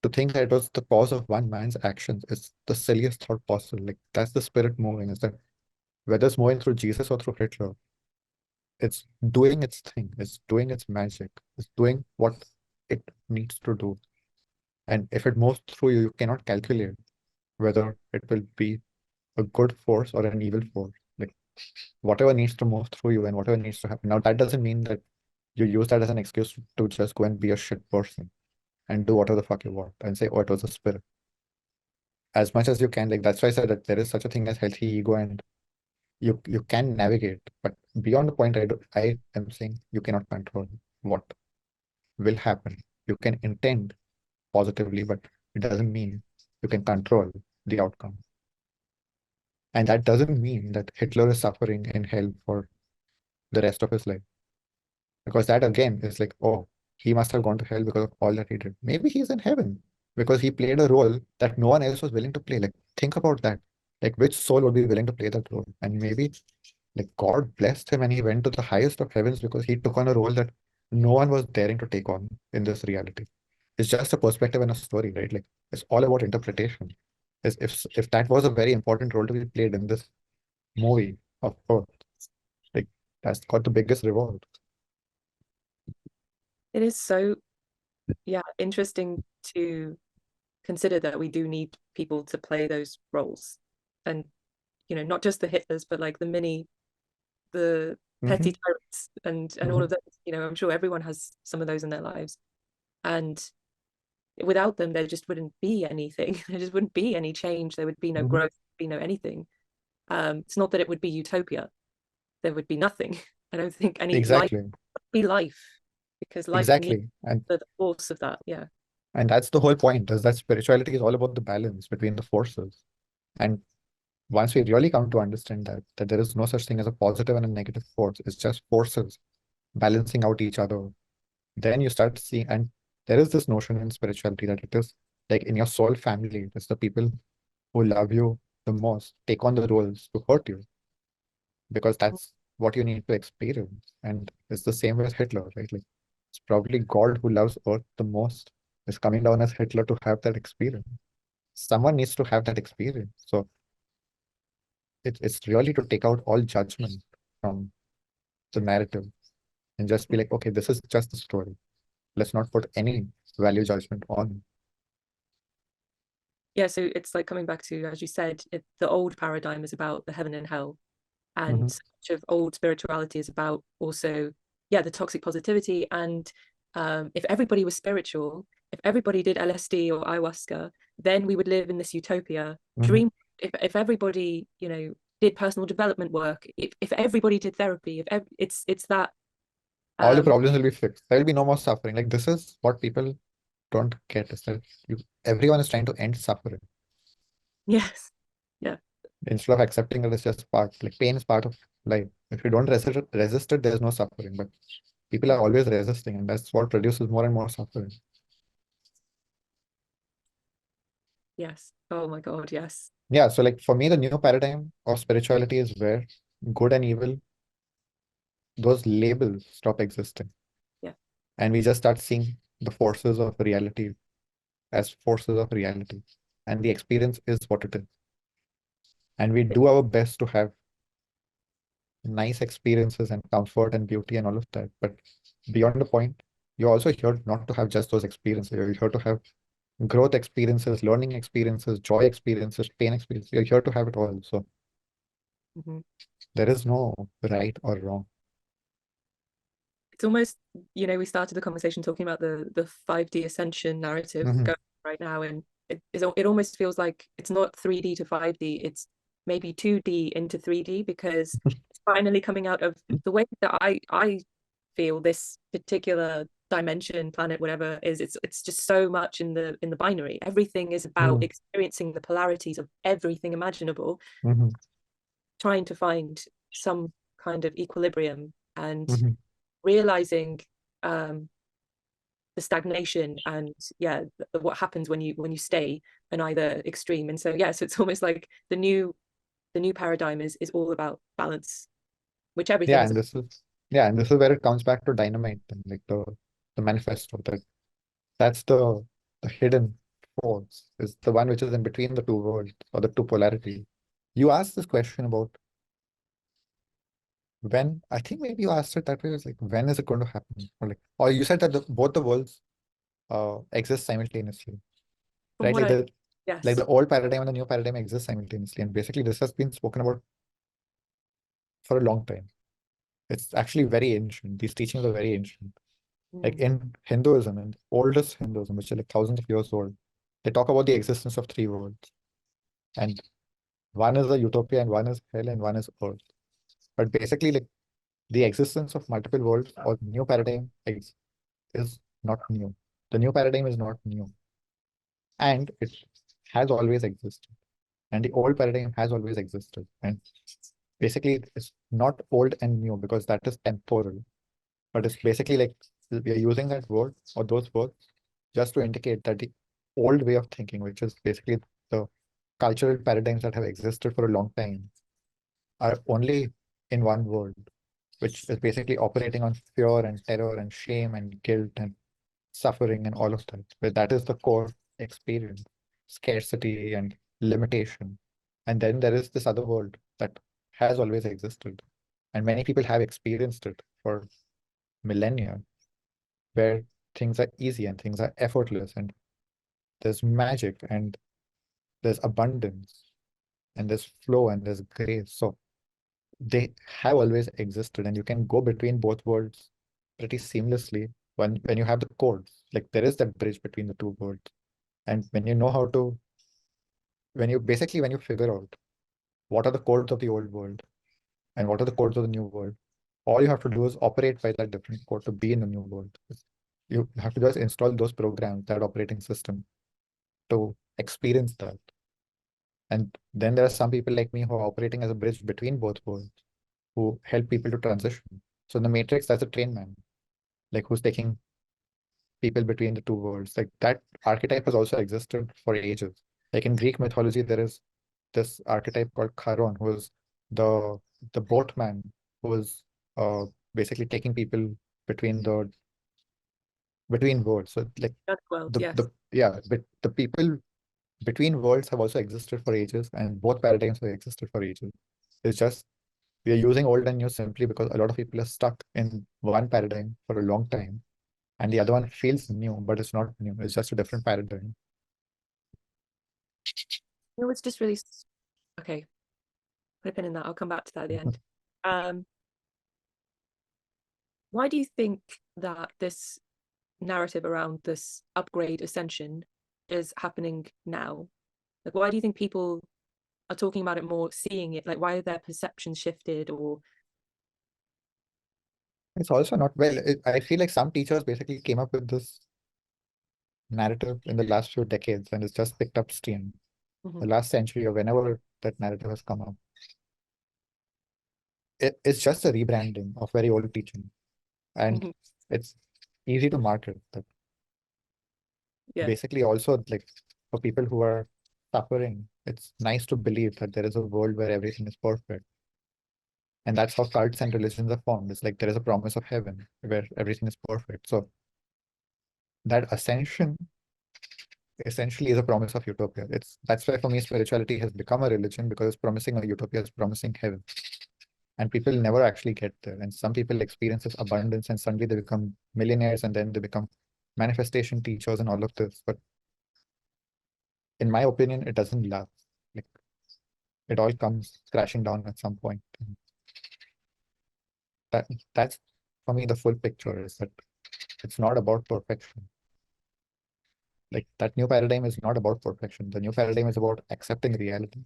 to think that it was the cause of one man's actions is the silliest thought possible. Like that's the spirit moving, is that whether it's moving through Jesus or through Hitler, it's doing its thing, it's doing its magic, it's doing what it needs to do. And if it moves through you, you cannot calculate whether it will be a good force or an evil force. Like whatever needs to move through you and whatever needs to happen. Now that doesn't mean that you use that as an excuse to just go and be a shit person and do whatever the fuck you want and say, oh, it was a spirit. As much as you can, like that's why I said that there is such a thing as healthy ego, and you can navigate, but beyond the point, I am saying you cannot control what will happen. You can intend positively, but it doesn't mean you can control the outcome. And that doesn't mean that Hitler is suffering in hell for the rest of his life. Because that again is like, oh, he must have gone to hell because of all that he did. Maybe he's in heaven because he played a role that no one else was willing to play. Like, think about that. Like, which soul would be willing to play that role? And maybe, like, God blessed him and he went to the highest of heavens because he took on a role that no one was daring to take on in this reality. It's just a perspective and a story, right? Like, it's all about interpretation. If that was a very important role to be played in this movie of Earth, like, that's got the biggest reward. It is so, yeah, interesting to consider that we do need people to play those roles. And, not just the Hitlers, but like the petty Hmm. tyrants and all of Hmm. those, I'm sure everyone has some of those in their lives. And without them, there just wouldn't be anything. There just wouldn't be any change. There would be no Hmm. growth, be no anything. It's not that it would be utopia. There would be nothing. I don't think any life Exactly. would be life because life needs Exactly. And the force of that. Yeah. that's the whole point, is that spirituality is all about the balance between the forces. And once we really come to understand that there is no such thing as a positive and a negative force, it's just forces balancing out each other, then you start seeing, and there is this notion in spirituality that it is like in your soul family, it's the people who love you the most take on the roles to hurt you because that's what you need to experience. And it's the same with Hitler, right? Like it's probably God who loves Earth the most is coming down as Hitler to have that experience. Someone needs to have that experience. So it's really to take out all judgment from the narrative and just be like, okay, this is just a story. Let's not put any value judgment on. Yeah. So it's like coming back to, as you said, the old paradigm is about the heaven and hell. And Mhm. so much of old spirituality is about also, yeah, the toxic positivity. And if everybody was spiritual, if everybody did LSD or ayahuasca, then we would live in this utopia Mhm. dream. If everybody, did personal development work, if everybody did therapy, it's that All the um problems will be fixed. There will be no more suffering. Like this is what people don't get is that everyone is trying to end suffering yes. Yeah. instead of accepting that it's just part, like pain is part of life. If you don't resist it, there's no suffering. But people are always resisting, and that's what produces more and more suffering. Yes. Oh my God, yes. Yeah, so like for me, the new paradigm of spirituality is where good and evil, those labels stop existing. Yeah. And we just start seeing the forces of reality as forces of reality. And the experience is what it is. And we do our best to have nice experiences and comfort and beauty and all of that. But beyond the point, you're also here not to have just those experiences. You're here to have growth experiences, learning experiences, joy experiences, pain experiences. You're here to have it all. So Mhm. there is no right or wrong. It's almost, we started the conversation talking about the 5D ascension narrative Hmm. going right now, and it almost feels like it's not 3D to 5D, it's maybe 2D into 3D, because it's finally coming out of the way that I feel this particular dimension, planet, whatever is. It's just so much in the binary. Everything is about experiencing the polarities of everything imaginable, Hmm. trying to find some kind of equilibrium, and Hmm. realizing um, stagnation and what happens when you stay in either extreme. And so so it's almost like the new paradigm is all about balance, which everything Yeah, is. and this is where it comes back to dynamite and like the manifesto. That's the hidden force, is the one which is in between the two worlds or the two polarities. You asked this question about when, I think maybe you asked it that way, it's like when is it going to happen? Or you said that both the worlds exist simultaneously, From right? what I Like yes. the old paradigm and the new paradigm exist simultaneously. And basically this has been spoken about for a long time. It's actually very ancient. These teachings are very ancient. Like Mm. in Hinduism, and oldest Hinduism, which is like thousands of years old, they talk about the existence of three worlds. And one is a utopia, and one is hell, and one is earth. But basically, like the existence of multiple worlds or new paradigm is not new. The new paradigm is not new. And it has always existed. And the old paradigm has always existed. And basically, it's not old and new because that is temporal. But it's basically like we are using that word or those words just to indicate that the old way of thinking, which is basically the cultural paradigms that have existed for a long time, are only in one world, which is basically operating on fear and terror and shame and guilt and suffering and all of that. Where that is the core experience, scarcity and limitation. And then there is this other world that has always existed. And many people have experienced it for millennia, where things are easy and things are effortless and there's magic and there's abundance and there's flow and there's grace. So they have always existed and you can go between both worlds pretty seamlessly when you have the codes. Like there is that bridge between the two worlds. And when you know how to, when you figure out what are the codes of the old world and what are the codes of the new world, all you have to do is operate by that different code to be in the new world. You have to just install those programs, that operating system to experience that. And then there are some people like me who are operating as a bridge between both worlds, who help people to transition. So in the Matrix, that's a train man, like who's taking people between the two worlds. Like that archetype has also existed for ages. Like in Greek mythology, there is this archetype called Charon, who is the the boatman, who is uh, basically taking people between between worlds. So like Other world, yes. but the people between worlds have also existed for ages, and both paradigms have existed for ages. It's just we are using old and new simply because a lot of people are stuck in one paradigm for a long time, and the other one feels new, but it's not new. It's just a different paradigm. It's just really okay. Put a pin in that. I'll come back to that at the end. Um, why do you think that this narrative around this upgrade ascension is happening now? Like, why do you think people are talking about it more, seeing it? Like, why are their perceptions shifted? Or It's also not well. I feel like some teachers basically came up with this narrative in the last few decades, and it's just picked up steam. The last century or whenever that narrative has come up, it's just a rebranding of very old teaching, and Mhm. it's easy to market. But Yeah, basically, also like for people who are suffering, it's nice to believe that there is a world where everything is perfect. And that's how cults and religions are formed. It's like there is a promise of heaven where everything is perfect. So that ascension essentially is a promise of utopia. That's why for me spirituality has become a religion, because it's promising a utopia, it's promising heaven. And people never actually get there. And some people experience this abundance and suddenly they become millionaires and then they become manifestation teachers and all of this. But in my opinion, it doesn't last. Like it all comes crashing down at some point. And that's for me the full picture, is that it's not about perfection. Like that new paradigm is not about perfection. The new paradigm is about accepting reality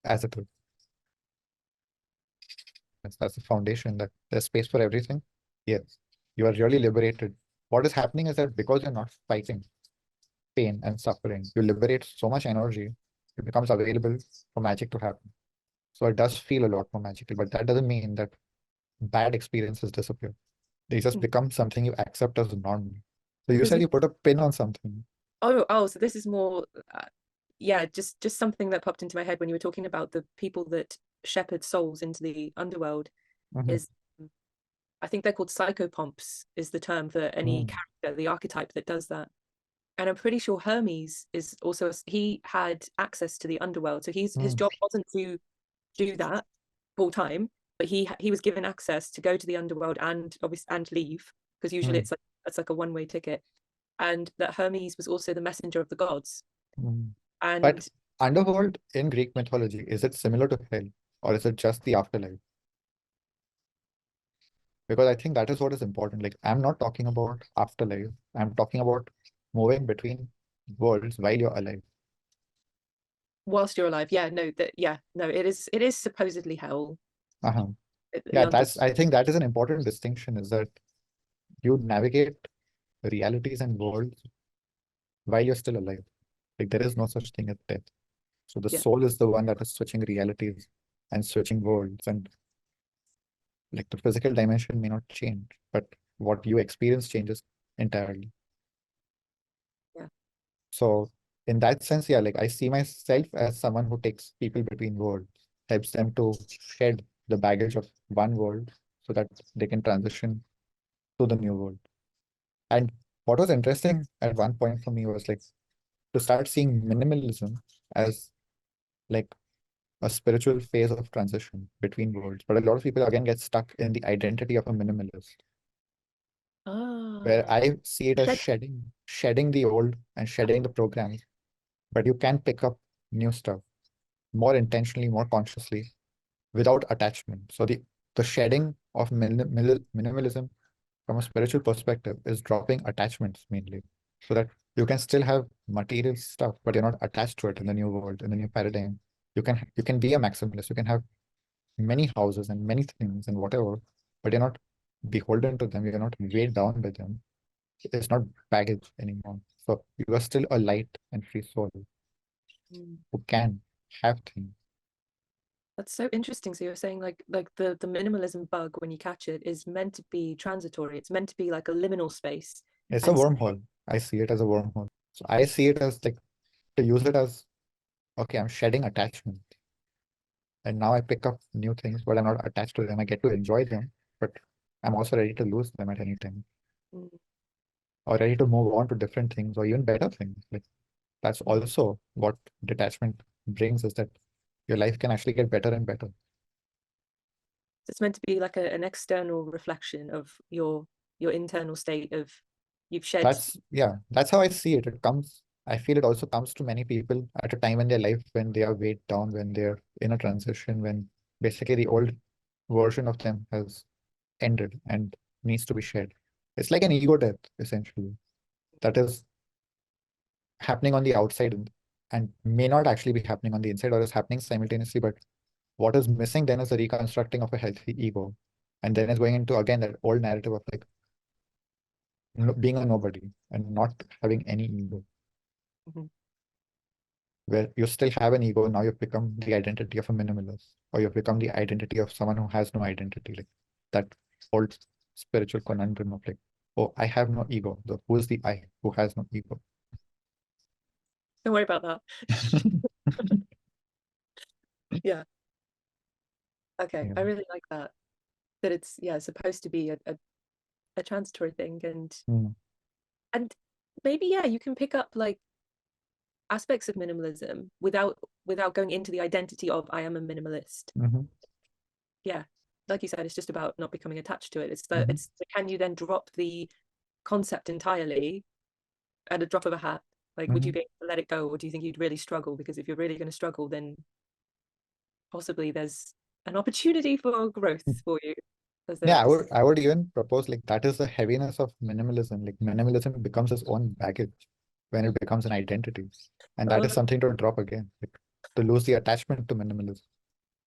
as it is. That's the foundation, that there's space for everything. Yes, you are really liberated. What is happening is that because you're not fighting pain and suffering, you liberate so much energy, it becomes available for magic to happen. So it does feel a lot more magical, but that doesn't mean that bad experiences disappear. They just become something you accept as normal. So you Because said you put a pin on something. so this is more, yeah, just something that popped into my head when you were talking about the people that shepherd souls into the underworld. Mhm. Is I think they're called psychopomps, is the term for any Mm, character, the archetype that does that. And I'm pretty sure Hermes is also he had access to the underworld, so his mm, job wasn't to do that full time, but he was given access to go to the underworld and obviously and leave, because usually mm, it's like a one-way ticket. And that Hermes was also the messenger of the gods. mm. But And underworld in Greek mythology, is it similar to hell or is it just the afterlife? Because I think that is what is important. Like, I'm not talking about afterlife. I'm talking about moving between worlds while you're alive. whilst you're alive, no, it is supposedly hell. Uh-huh. The Yeah, under I think that is an important distinction, is that you navigate realities and worlds while you're still alive. Like, there is no such thing as death. So the Yeah, soul is the one that is switching realities and switching worlds. And like, the physical dimension may not change, but what you experience changes entirely. yeah. So in that sense, yeah, like I see myself as someone who takes people between worlds, helps them to shed the baggage of one world so that they can transition to the new world. And what was interesting at one point for me was like to start seeing minimalism as like a spiritual phase of transition between worlds. But a lot of people again get stuck in the identity of a minimalist, where Ah, I see it as shed. shedding the old and shedding the programs, but you can pick up new stuff more intentionally, more consciously, without attachment. So the shedding of minimalism from a spiritual perspective is dropping attachments mainly, so that you can still have material stuff, but you're not attached to it in the new world, in the new paradigm. You can be a maximalist. You can have many houses and many things and whatever, but you're not beholden to them. You're not weighed down by them. It's not baggage anymore. So you are still a light and free soul Mm. who can have things. That's so interesting. So you're saying like the minimalism bug, when you catch it, is meant to be transitory. It's meant to be like a liminal space. It's a And wormhole. I see it as a wormhole. So I see it as like to use it as, okay, I'm shedding attachment. And now I pick up new things, but I'm not attached to them. I get to enjoy them, but I'm also ready to lose them at any time, mm, or ready to move on to different things or even better things. Like that's also what detachment brings, is that your life can actually get better and better. it's meant to be like an external reflection of your internal state of you've shed. That's how I see it. I feel it also comes to many people at a time in their life when they are weighed down, when they're in a transition, when basically the old version of them has ended and needs to be shed. It's like an ego death, essentially, that is happening on the outside and may not actually be happening on the inside, or is happening simultaneously. But what is missing then is the reconstructing of a healthy ego. And then it's going into again that old narrative of like being a nobody and not having any ego, Mhm. where you still have an ego. Now you've become the identity of a minimalist, or you've become the identity of someone who has no identity. Like that old spiritual conundrum of like, oh, I have no ego. Who is the I who has no ego? Don't worry about that. Yeah. Okay. Yeah. I really like that. That it's, yeah, supposed to be a transitory thing, Mm, and maybe, yeah, you can pick up like aspects of minimalism without going into the identity of I am a minimalist. mhm, Yeah, like you said, it's just about not becoming attached to it. mhm. It's can you then drop the concept entirely at a drop of a hat? Like, would you Mhm. be able to let it go, or do you think you'd really struggle? Because if you're really going to struggle, then possibly there's an opportunity for growth for you. As Yeah, a as I would even propose like that is the heaviness of minimalism. Like minimalism becomes its own baggage when it becomes an identity. And that is uh, something to drop again, like to lose the attachment to minimalism.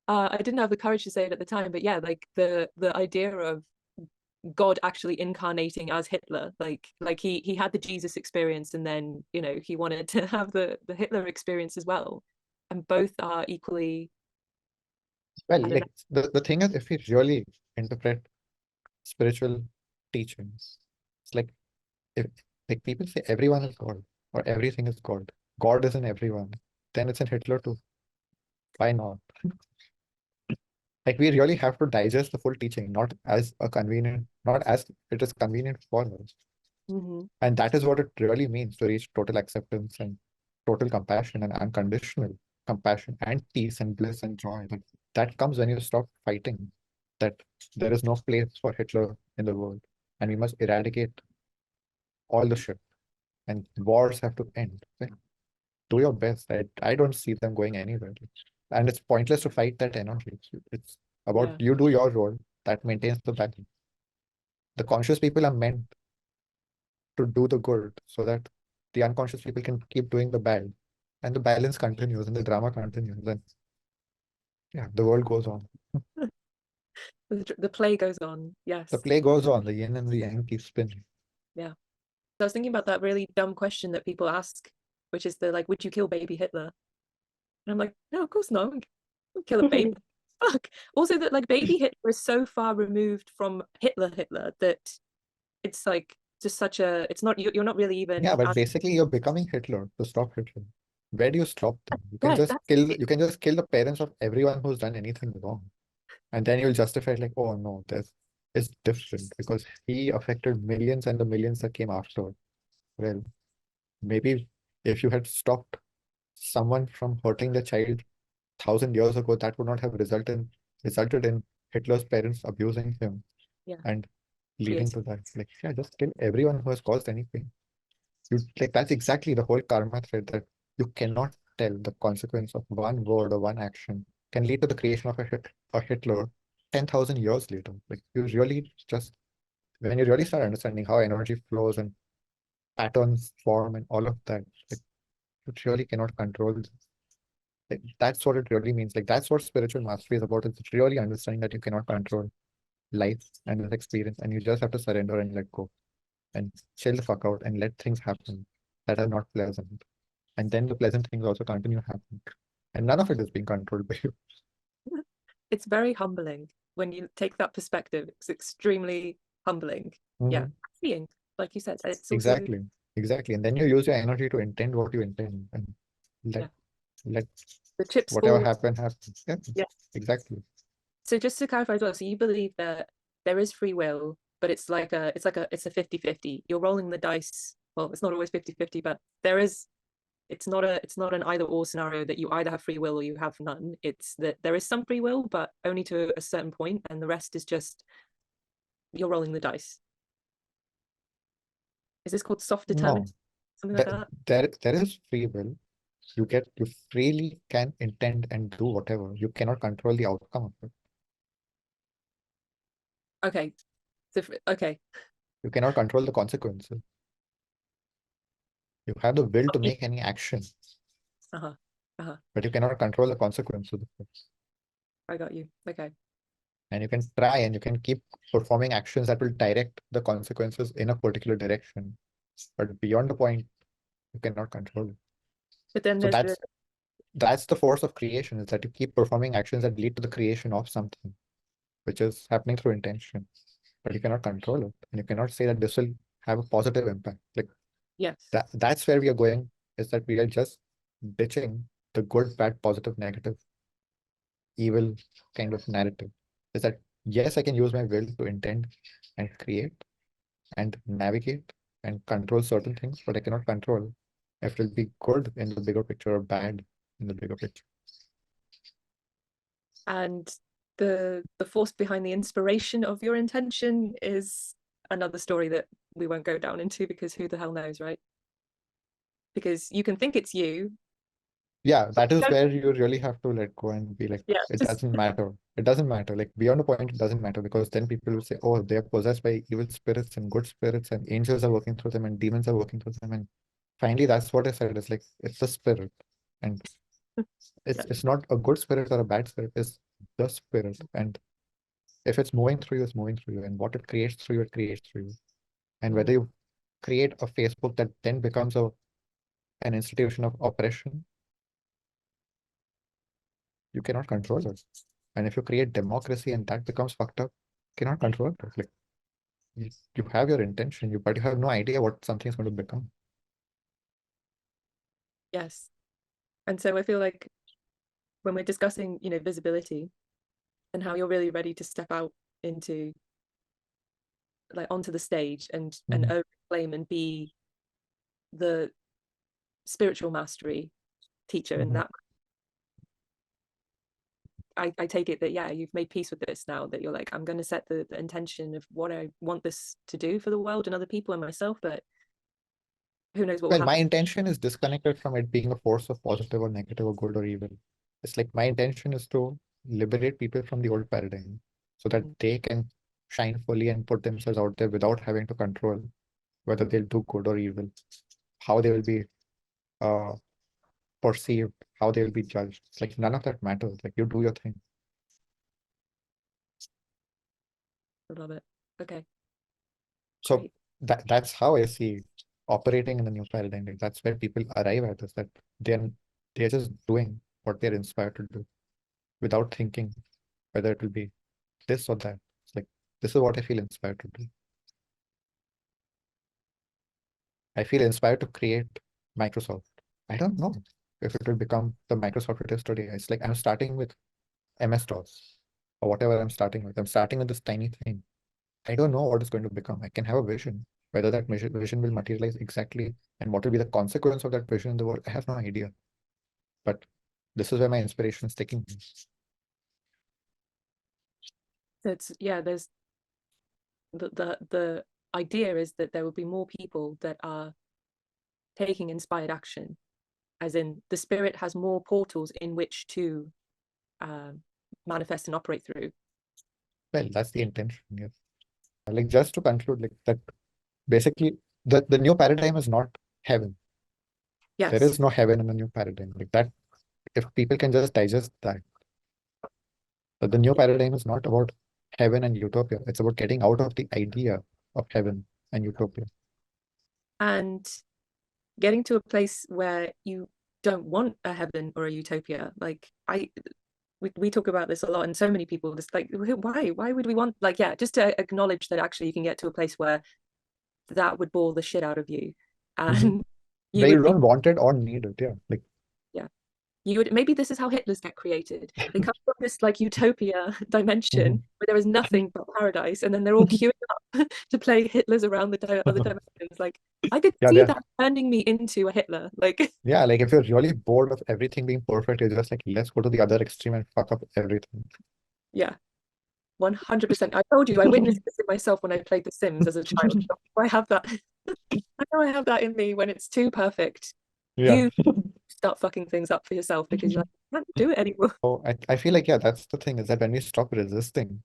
I didn't have the courage to say it at the time, but yeah, like the idea of God actually incarnating as Hitler, like he had the Jesus experience, and then he wanted to have the Hitler experience as well, and both are equally. Well, I don't know. like the thing is, if we really interpret spiritual teachings, it's like if Like people say everyone is God or everything is God. God is in everyone. Then it's in Hitler too. Why not? Like we really have to digest the full teaching, not as a convenient, not as it is convenient for us. Mm-hmm. And that is what it really means to reach total acceptance and total compassion and unconditional compassion and peace and bliss and joy. But that comes when you stop fighting, that there is no place for Hitler in the world. And we must eradicate all the shit. And wars have to end. Like, do your best. I don't see them going anywhere. And it's pointless to fight that energy. It's about Yeah. you do your role that maintains the balance. The conscious people are meant to do the good so that the unconscious people can keep doing the bad. And the balance continues and the drama continues. And yeah, the world goes on. The play goes on. The Yes. play goes on. The yin and the yang keep spinning. Yeah. So I was thinking about that really dumb question that people ask, which is the like, would you kill baby Hitler? And I'm like, no, of course not. I wouldn't kill a baby. Fuck. Also, that like baby Hitler is so far removed from Hitler that it's like just such a. It's not you're not really Yeah, even. but basically you're becoming Hitler to stop Hitler. Where do you stop them? Yeah, that's You can just kill the parents of everyone who's done anything wrong. And then you'll justify it like, oh no, this is different because he affected millions and the millions that came after. Well, maybe if you had stopped someone from hurting the child 1,000 years ago, that would not have resulted in Hitler's parents abusing him yeah. and leading Creative. to that. Like, yeah, just kill everyone who has caused any pain. You like that's exactly the whole karma thread that you cannot tell the consequence of one word or one action can lead to the creation of a Hitler 10,000 years later. Like you really just when you really start understanding how energy flows and patterns form and all of that, like you really cannot control this. Like, that's what it really means. Like that's what spiritual mastery is about. It's really understanding that you cannot control life and this experience, and you just have to surrender and let go and chill the fuck out and let things happen that are not pleasant. And then the pleasant things also continue happening. And none of it is being controlled by you. It's very humbling when you take that perspective. It's extremely humbling. Yeah, Mhm. freeing, like you said. It's also Exactly. Exactly. And then you use your energy to intend what you intend and let yeah, let the chips whatever fall. happen happen. Yeah, Yeah. exactly. So just to clarify as well, so you believe that there is free will, but it's a 50-50. You're rolling the dice. Well, it's not always 50-50, but there is it's not an either or scenario that you either have free will or you have none. It's that there is some free will, but only to a certain point, and the rest is just you're rolling the dice. Is this called soft No. determinism? Something like That that? there is free will. You freely can intend and do whatever. You cannot control the outcome of it. Okay. So okay. You cannot control the consequences. You have the will to Okay. make any action, Uh-huh. Uh-huh. but you cannot control the consequences of it. I got you. Okay. And you can try and you can keep performing actions that will direct the consequences in a particular direction. But beyond the point, you cannot control it. But then So there's the that's the force of creation, is that you keep performing actions that lead to the creation of something, which is happening through intention. But you cannot control it. And you cannot say that this will have a positive impact. Like yes. that's where we are going, is that we are just ditching the good, bad, positive, negative, evil kind of narrative. Is that yes, I can use my will to intend and create and navigate and control certain things, but I cannot control if it will be good in the bigger picture or bad in the bigger picture. And the force behind the inspiration of your intention is another story that we won't go down into because who the hell knows, right? Because you can think it's you. Yeah, that is Don't, where you really have to let go and be like, yeah, it just doesn't matter. It doesn't matter. Like beyond the point, it doesn't matter because then people will say, oh, they're possessed by evil spirits and good spirits and angels are working through them and demons are working through them. And finally, that's what I said. It's like, it's a spirit. And yeah. it's not a good spirit or a bad spirit. It's the spirit. And if it's moving through you, it's moving through you. And what it creates through you, it creates through you. And whether you create a Facebook that then becomes an institution of oppression, you cannot control it. And if you create democracy and that becomes fucked up, you cannot control it. Like you have your intention, but you have no idea what something's going to become. Yes. And so I feel like when we're discussing, visibility and how you're really ready to step out into like onto the stage and Mhm. overclaim and be the spiritual mastery teacher and Mhm. that I take it that yeah, you've made peace with this now, that you're like, I'm going to set the intention of what I want this to do for the world and other people and myself, but who knows what will Well, my happen. intention is disconnected from it being a force of positive or negative or good or evil. It's like my intention is to liberate people from the old paradigm so that they can shine fully and put themselves out there without having to control whether they'll do good or evil, how they will be uh, perceived, how they will be judged. It's like none of that matters. Like you do your thing. I love it. Okay, So great. that's how I see operating in the new paradigm. Like that's where people arrive at is that they're they're just doing what they're inspired to do without thinking whether it will be this or that. It's like this is what I feel inspired to do. I feel inspired to create Microsoft. I don't know if it will become the Microsoft it is today. It's like I'm starting with MS-DOS or whatever I'm starting with. I'm starting with this tiny thing. I don't know what it's going to become. I can have a vision. Whether that vision will materialize exactly and what will be the consequence of that vision in the world, I have no idea. But this is where my inspiration is taking me. So it's yeah, there's the idea is that there will be more people that are taking inspired action, as in the spirit has more portals in which to um, manifest and operate through. Well, that's the intention. Yes. Like just to conclude, like that basically the new paradigm is not heaven. There Yes. is no heaven in the new paradigm. Like that, if people can just digest that, but the new paradigm is not about heaven and utopia. It's about getting out of the idea of heaven and utopia. And getting to a place where you don't want a heaven or a utopia. Like we talk about this a lot, and so many people just like, why would we want, like, yeah, just to acknowledge that actually you can get to a place where that would bore the shit out of you, Mhm. and you Where you would be, don't want it or need it. Yeah. Like, yeah, you would, maybe this is how Hitlers get created. They come from this like utopia dimension mhm. where there is nothing but paradise, and then they're all queuing up to play Hitlers around the other dimensions. Like I could Yeah, see there. that turning me into a Hitler. Like Yeah, like if you're really bored of everything being perfect, you're just like, let's go to the other extreme and fuck up everything. yeah, 100%. I told you I witnessed this in myself when I played The Sims as a child. I have that. I know I have that in me when it's too perfect. Yeah. You start fucking things up for yourself because you're like, I can't do it anymore. So I feel like, yeah, that's the thing is that when we stop resisting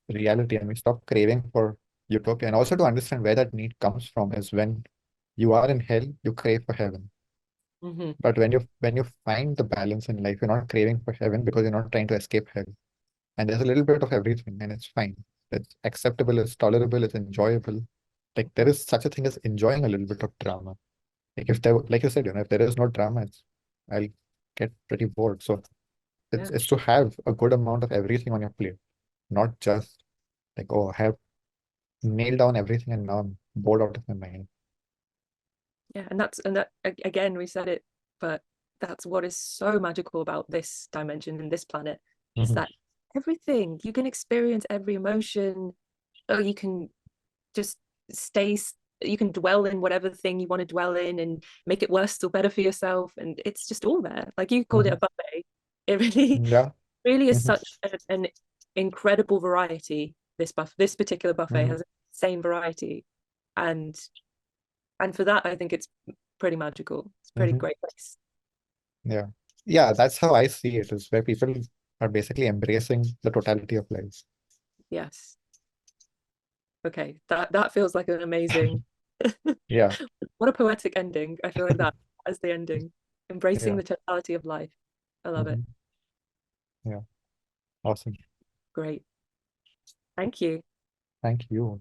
reality and we stop craving for utopia, and also to understand where that need comes from is when you are in hell, you crave for heaven. Hmm. But when you find the balance in life, you're not craving for heaven because you're not trying to escape hell. And there's a little bit of everything, and it's fine. It's acceptable, it's tolerable, it's enjoyable. Like there is such a thing as enjoying a little bit of drama. Like if there, like you said, if there is no drama, I'll get pretty bored. So it's Yeah. it's to have a good amount of everything on your plate, not just like, oh, I have nailed down everything and now I'm bored out of my mind. Yeah. And that again, we said it, but that's what is so magical about this dimension and this planet is Mhm. that everything you can experience every emotion, or you can just stay you can dwell in whatever thing you want to dwell in and make it worse or better for yourself, and it's just all there. Like you called it a Mhm. buffet. It really Yeah. really is Mhm. such an incredible variety. This particular buffet Mhm. has the same variety, and for that I think it's pretty magical. It's a pretty Mhm. great place. Yeah. Yeah, that's how I see it, is where people are basically embracing the totality of life. Yes. Okay, that feels like an amazing Yeah. what a poetic ending. I feel like that as the ending, embracing Yeah. the totality of life. I love it. Mhm. Yeah. Awesome. Great. Thank you. Thank you.